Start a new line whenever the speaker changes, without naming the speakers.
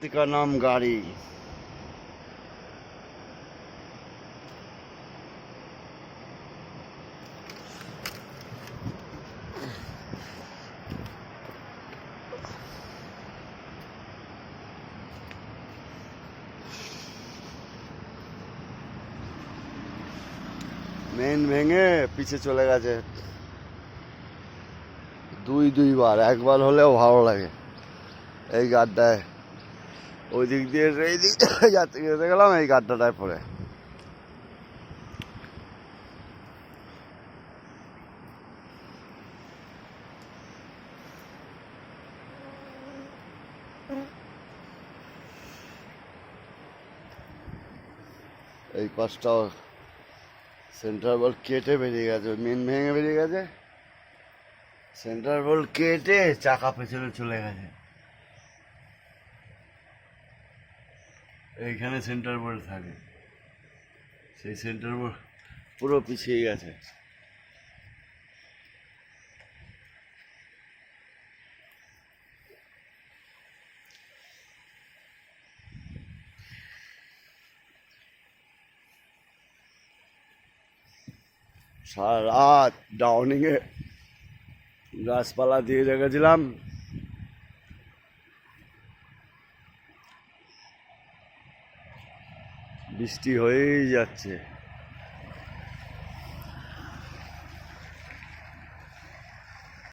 का नाम गाड़ी। মেন ভেঙে পিছে চলে গেছে দুইবার, একবার হলেও ভালো লাগে। এই গাড্ডায় ওই দিক দিয়ে এই দিক যাতে যেতে গেলাম, এই গাড্ডাটায় পড়ে। এই পাশটাও সেন্টার বোল্ট কেটে বেরিয়ে গেছে, মেন ভেঙে বেরিয়ে গেছে, সেন্টার বোল্ট কেটে চাকা পেছনে চলে গেছে। এইখানে সেন্টার বোল্ট থাকে, সেই সেন্টার বোল্ট পুরো পিছিয়ে গেছে। সারা রাত ডাউনিংয়ে গাছপালা দিয়ে রেখেছিলাম, বৃষ্টি হয়েই যাচ্ছে।